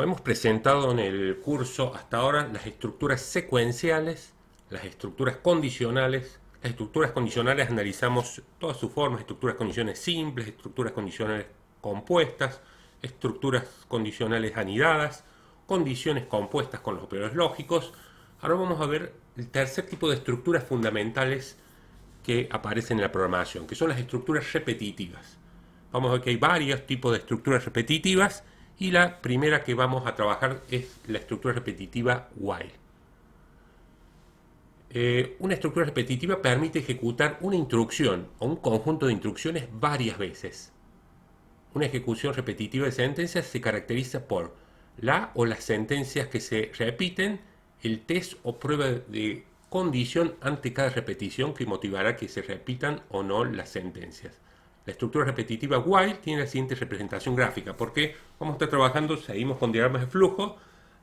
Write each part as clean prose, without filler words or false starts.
Hemos presentado en el curso hasta ahora las estructuras secuenciales, las estructuras condicionales. Las estructuras condicionales analizamos todas sus formas: estructuras condicionales simples, estructuras condicionales compuestas, estructuras condicionales anidadas, condiciones compuestas con los operadores lógicos. Ahora vamos a ver el tercer tipo de estructuras fundamentales que aparecen en la programación, que son las estructuras repetitivas. Vamos a ver que hay varios tipos de estructuras repetitivas y la primera que vamos a trabajar es la estructura repetitiva while. Una estructura repetitiva permite ejecutar una instrucción o un conjunto de instrucciones varias veces. Una ejecución repetitiva de sentencias se caracteriza por la o las sentencias que se repiten, el test o prueba de condición ante cada repetición que motivará que se repitan o no las sentencias. La estructura repetitiva while tiene la siguiente representación gráfica, porque vamos a estar trabajando, seguimos con diagramas de flujo,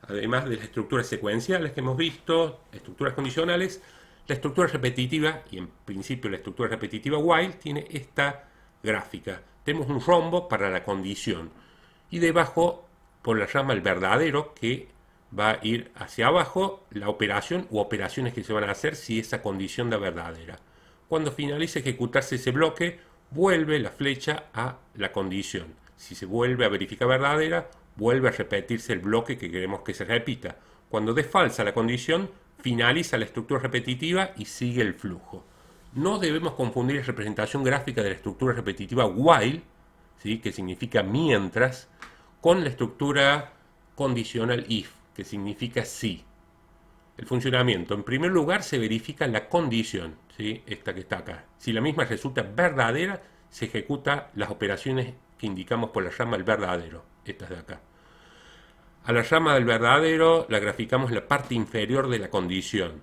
además de las estructuras secuenciales que hemos visto, estructuras condicionales. La estructura repetitiva, y en principio la estructura repetitiva while, tiene esta gráfica. Tenemos un rombo para la condición y debajo, por la rama el verdadero, que va a ir hacia abajo la operación u operaciones que se van a hacer si esa condición da verdadera. Cuando finalice ejecutarse ese bloque, vuelve la flecha a la condición. Si se vuelve a verificar verdadera, vuelve a repetirse el bloque que queremos que se repita. Cuando dé falsa la condición, finaliza la estructura repetitiva y sigue el flujo. No debemos confundir la representación gráfica de la estructura repetitiva while, ¿sí?, que significa mientras, con la estructura condicional if, que significa si. El funcionamiento: en primer lugar se verifica la condición, ¿sí?, esta que está acá. Si la misma resulta verdadera, se ejecutan las operaciones que indicamos por la rama del verdadero, estas de acá. A la rama del verdadero la graficamos en la parte inferior de la condición.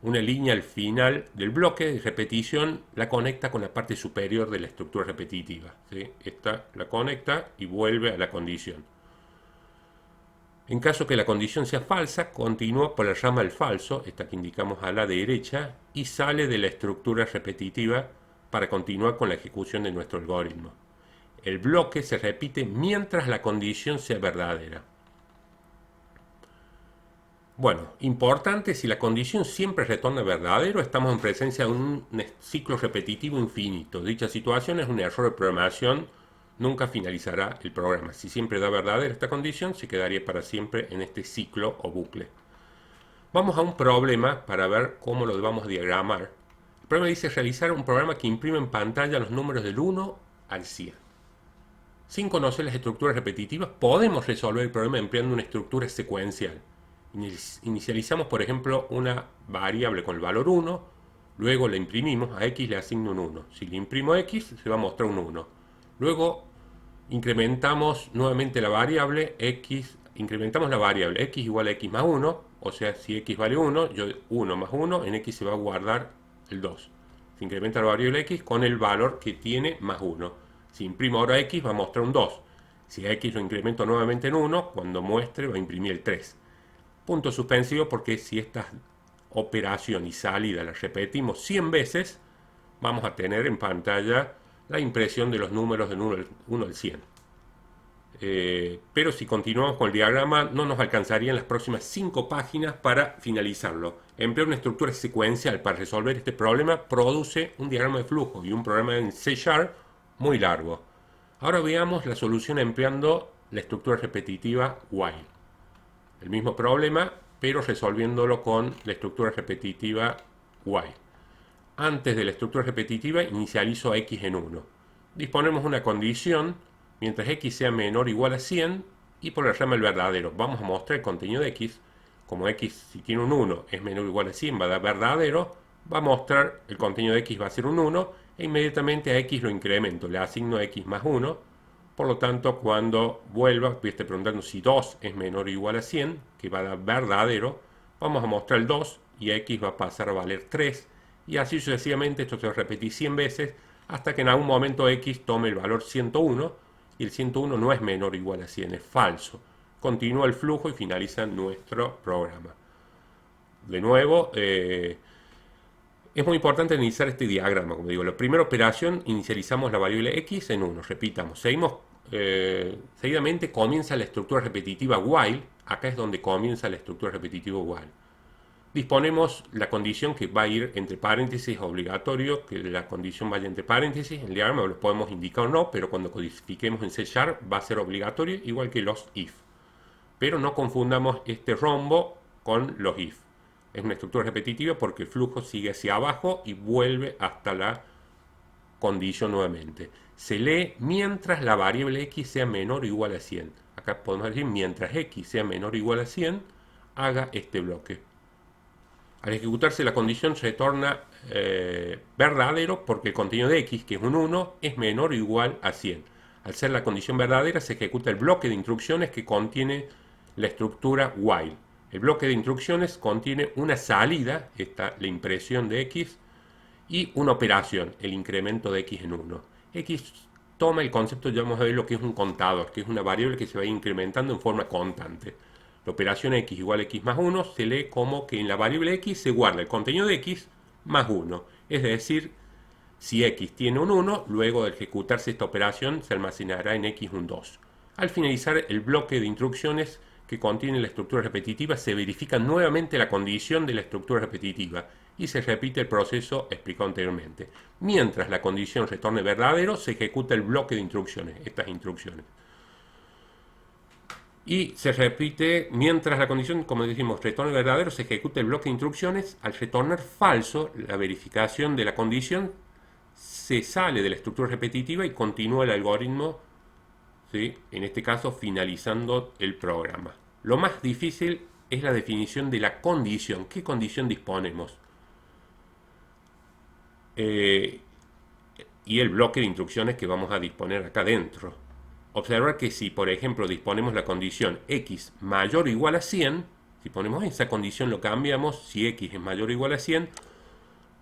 Una línea al final del bloque de repetición la conecta con la parte superior de la estructura repetitiva, ¿sí? Esta la conecta y vuelve a la condición. En caso que la condición sea falsa, continúa por la rama del falso, esta que indicamos a la derecha, y sale de la estructura repetitiva para continuar con la ejecución de nuestro algoritmo. El bloque se repite mientras la condición sea verdadera. Bueno, importante: si la condición siempre retorna verdadero, estamos en presencia de un ciclo repetitivo infinito. Dicha situación es un error de programación, nunca finalizará el programa. Si siempre da verdadera esta condición, se quedaría para siempre en este ciclo o bucle. Vamos a un problema para ver cómo lo vamos a diagramar. El problema dice realizar un programa que imprime en pantalla los números del 1 al 100. Sin conocer las estructuras repetitivas, podemos resolver el problema empleando una estructura secuencial. Inicializamos, por ejemplo, una variable con el valor 1, luego la imprimimos, a x le asigno un 1. Si le imprimo x, se va a mostrar un 1. Luego incrementamos nuevamente la variable x, incrementamos la variable x igual a x más 1, o sea, si x vale 1, yo 1 más 1, en x se va a guardar el 2. Se incrementa la variable x con el valor que tiene más 1. Si imprimo ahora x, va a mostrar un 2. Si a x lo incremento nuevamente en 1, cuando muestre va a imprimir el 3. Punto suspensivo, porque si esta operación y salida la repetimos 100 veces, vamos a tener en pantalla la impresión de los números del 1 al 100. Pero si continuamos con el diagrama, no nos alcanzarían las próximas 5 páginas para finalizarlo. Emplear una estructura secuencial para resolver este problema produce un diagrama de flujo y un programa en C# muy largo. Ahora veamos la solución empleando la estructura repetitiva while. El mismo problema, pero resolviéndolo con la estructura repetitiva while. Antes de la estructura repetitiva, inicializo a x en 1. Disponemos una condición: mientras x sea menor o igual a 100, y por la rama del verdadero. Vamos a mostrar el contenido de x. Como x, si tiene un 1, es menor o igual a 100, va a dar verdadero. Va a mostrar el contenido de x va a ser un 1, e inmediatamente a x lo incremento, le asigno a x más 1. Por lo tanto, cuando vuelva, voy a estar preguntando si 2 es menor o igual a 100, que va a dar verdadero. Vamos a mostrar el 2 y x va a pasar a valer 3. Y así sucesivamente. Esto se va a repetir 100 veces hasta que en algún momento x tome el valor 101 y el 101 no es menor o igual a 100, es falso. Continúa el flujo y finaliza nuestro programa. De nuevo, es muy importante iniciar este diagrama. Como digo, la primera operación, inicializamos la variable x en 1. Repitamos, seguimos seguidamente comienza la estructura repetitiva while. Acá es donde comienza la estructura repetitiva while. Disponemos la condición que va a ir entre paréntesis, es obligatorio que la condición vaya entre paréntesis. En el diagrama lo podemos indicar o no, pero cuando codifiquemos en C# va a ser obligatorio, igual que los if. Pero no confundamos este rombo con los if. Es una estructura repetitiva porque el flujo sigue hacia abajo y vuelve hasta la condición nuevamente. Se lee mientras la variable x sea menor o igual a 100. Acá podemos decir mientras x sea menor o igual a 100, haga este bloque. Al ejecutarse la condición se retorna verdadero porque el contenido de x, que es un 1, es menor o igual a 100. Al ser la condición verdadera se ejecuta el bloque de instrucciones que contiene la estructura while. El bloque de instrucciones contiene una salida, esta la impresión de x, y una operación, el incremento de x en 1. X toma el concepto, ya vamos a ver lo que es un contador, que es una variable que se va incrementando en forma constante. La operación x igual a x más 1 se lee como que en la variable x se guarda el contenido de x más 1. Es decir, si x tiene un 1, luego de ejecutarse esta operación se almacenará en x un 2. Al finalizar el bloque de instrucciones que contiene la estructura repetitiva, se verifica nuevamente la condición de la estructura repetitiva y se repite el proceso explicado anteriormente. Mientras la condición retorne verdadero, se ejecuta el bloque de instrucciones, estas instrucciones. Y se repite, mientras la condición, como decimos, retorne verdadero, se ejecuta el bloque de instrucciones. Al retornar falso, la verificación de la condición se sale de la estructura repetitiva y continúa el algoritmo, ¿sí? En este caso finalizando el programa. Lo más difícil es la definición de la condición. ¿Qué condición disponemos? Y el bloque de instrucciones que vamos a disponer acá dentro. Observar que si, por ejemplo, disponemos la condición x mayor o igual a 100, si ponemos esa condición lo cambiamos, si x es mayor o igual a 100,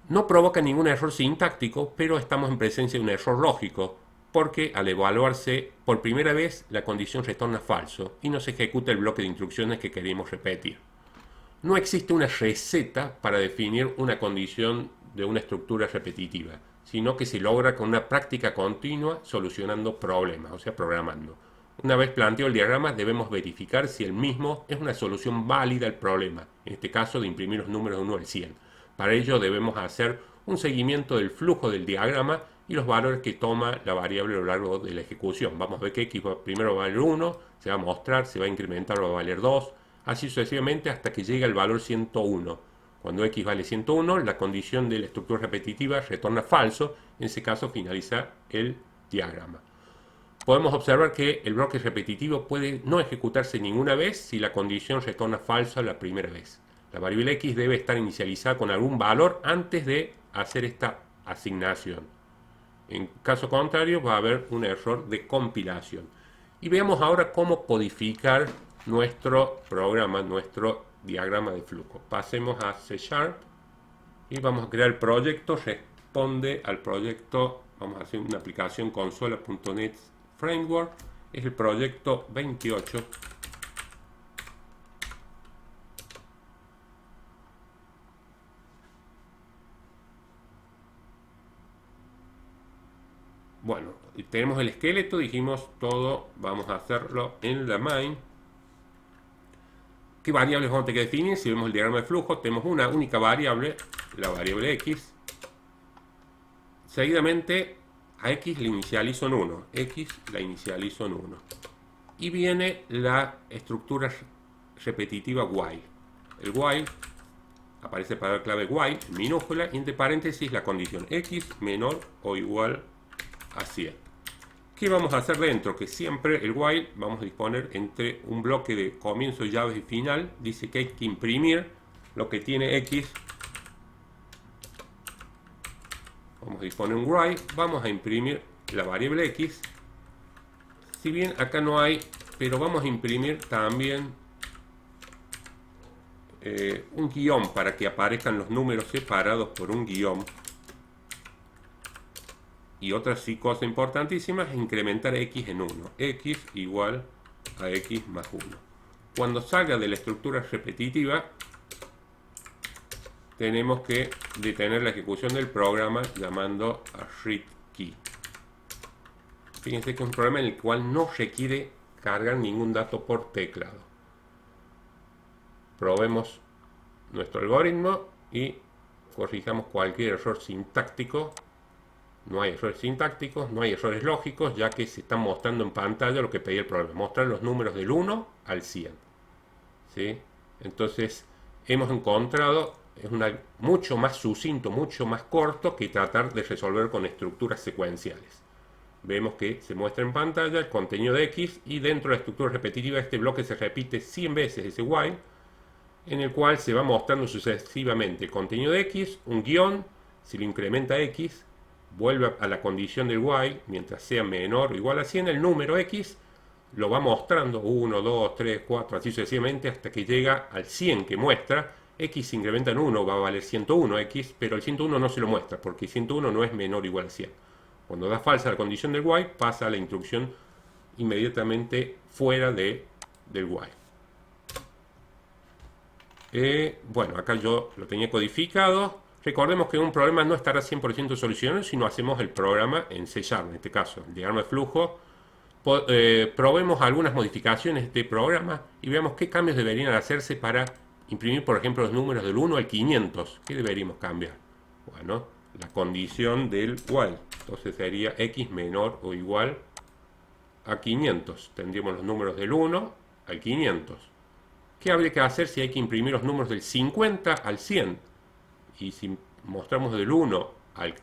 no provoca ningún error sintáctico, pero estamos en presencia de un error lógico, porque al evaluarse por primera vez la condición retorna falso y no se ejecuta el bloque de instrucciones que queremos repetir. No existe una receta para definir una condición de una estructura repetitiva, sino que se logra con una práctica continua solucionando problemas, o sea, programando. Una vez planteado el diagrama, debemos verificar si el mismo es una solución válida al problema, en este caso de imprimir los números de 1 al 100. Para ello debemos hacer un seguimiento del flujo del diagrama y los valores que toma la variable a lo largo de la ejecución. Vamos a ver que x primero va a valer 1, se va a mostrar, se va a incrementar, va a valer 2, así sucesivamente hasta que llegue al valor 101. Cuando x vale 101, la condición de la estructura repetitiva retorna falso, en ese caso finaliza el diagrama. Podemos observar que el bloque repetitivo puede no ejecutarse ninguna vez si la condición retorna falsa la primera vez. La variable x debe estar inicializada con algún valor antes de hacer esta asignación. En caso contrario va a haber un error de compilación. Y veamos ahora cómo codificar nuestro programa, nuestro diagrama de flujo. Pasemos a C# y vamos a crear el proyecto. Responde al proyecto, vamos a hacer una aplicación consola.net framework. Es el proyecto 28. Bueno, tenemos el esqueleto, dijimos todo, vamos a hacerlo en la main. ¿Qué variables vamos a tener que definir? Si vemos el diagrama de flujo, tenemos una única variable, la variable x. Seguidamente, a x le inicializo en 1. X la inicializo en 1. Y viene la estructura repetitiva while. El while aparece para la clave while, en minúscula, y entre paréntesis la condición x menor o igual a 100. ¿Qué vamos a hacer dentro? Que siempre el while vamos a disponer entre un bloque de comienzo, llaves y final. Dice que hay que imprimir lo que tiene x. Vamos a disponer un while, vamos a imprimir la variable x. Si bien acá no hay, pero vamos a imprimir también un guión para que aparezcan los números separados por un guión. Y otra cosa importantísima es incrementar x en 1. X igual a x más 1. Cuando salga de la estructura repetitiva, tenemos que detener la ejecución del programa llamando a read key. Fíjense que es un programa en el cual no requiere cargar ningún dato por teclado. Probemos nuestro algoritmo y corrijamos cualquier error sintáctico. No hay errores sintácticos, no hay errores lógicos, ya que se está mostrando en pantalla lo que pedía el programa, mostrar los números del 1 al 100. ¿Sí? Entonces, hemos encontrado, es mucho más sucinto, mucho más corto que tratar de resolver con estructuras secuenciales. Vemos que se muestra en pantalla el contenido de X y dentro de la estructura repetitiva este bloque se repite 100 veces ese while, en el cual se va mostrando sucesivamente el contenido de X, un guión, si lo incrementa X, vuelve a la condición del while, mientras sea menor o igual a 100, el número X lo va mostrando 1, 2, 3, 4, así sucesivamente hasta que llega al 100 que muestra. X se incrementa en 1, va a valer 101X, pero el 101 no se lo muestra porque 101 no es menor o igual a 100. Cuando da falsa la condición del while, pasa a la instrucción inmediatamente fuera del while. Bueno, acá yo lo tenía codificado. Recordemos que un problema no estará 100% solucionado si no hacemos el programa en C#, en este caso, el diagrama de flujo. Probemos algunas modificaciones de este programa y veamos qué cambios deberían hacerse para imprimir, por ejemplo, los números del 1 al 500. ¿Qué deberíamos cambiar? Bueno, la condición del while. Entonces sería X menor o igual a 500. Tendríamos los números del 1 al 500. ¿Qué habría que hacer si hay que imprimir los números del 50 al 100? Y si mostramos del 1 al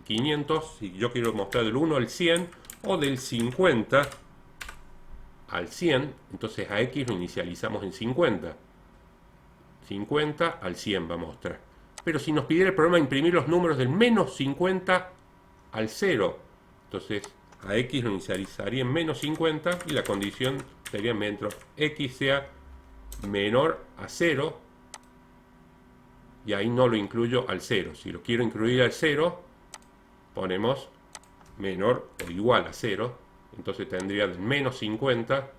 500, si yo quiero mostrar del 1 al 100 o del 50 al 100, entonces a X lo inicializamos en 50. 50 al 100 va a mostrar. Pero si nos pidiera el programa imprimir los números del menos 50 al 0, entonces a X lo inicializaría en menos 50 y la condición sería mientras X sea menor a 0, y ahí no lo incluyo al 0. Si lo quiero incluir al 0, ponemos menor o igual a 0, entonces tendría del menos 50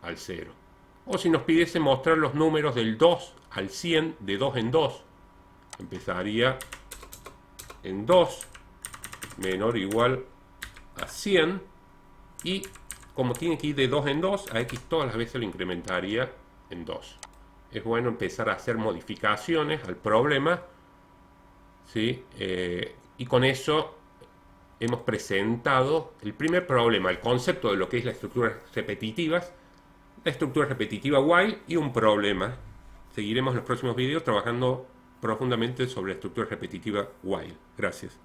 al 0. O si nos pidiese mostrar los números del 2 al 100 de 2 en 2, empezaría en 2 menor o igual a 100, y como tiene que ir de 2 en 2, a X todas las veces lo incrementaría en 2. Es bueno empezar a hacer modificaciones al problema, ¿sí? Y con eso hemos presentado el primer problema, el concepto de lo que es las estructuras repetitivas, la estructura repetitiva while y un problema. Seguiremos en los próximos vídeos trabajando profundamente sobre la estructura repetitiva while. Gracias.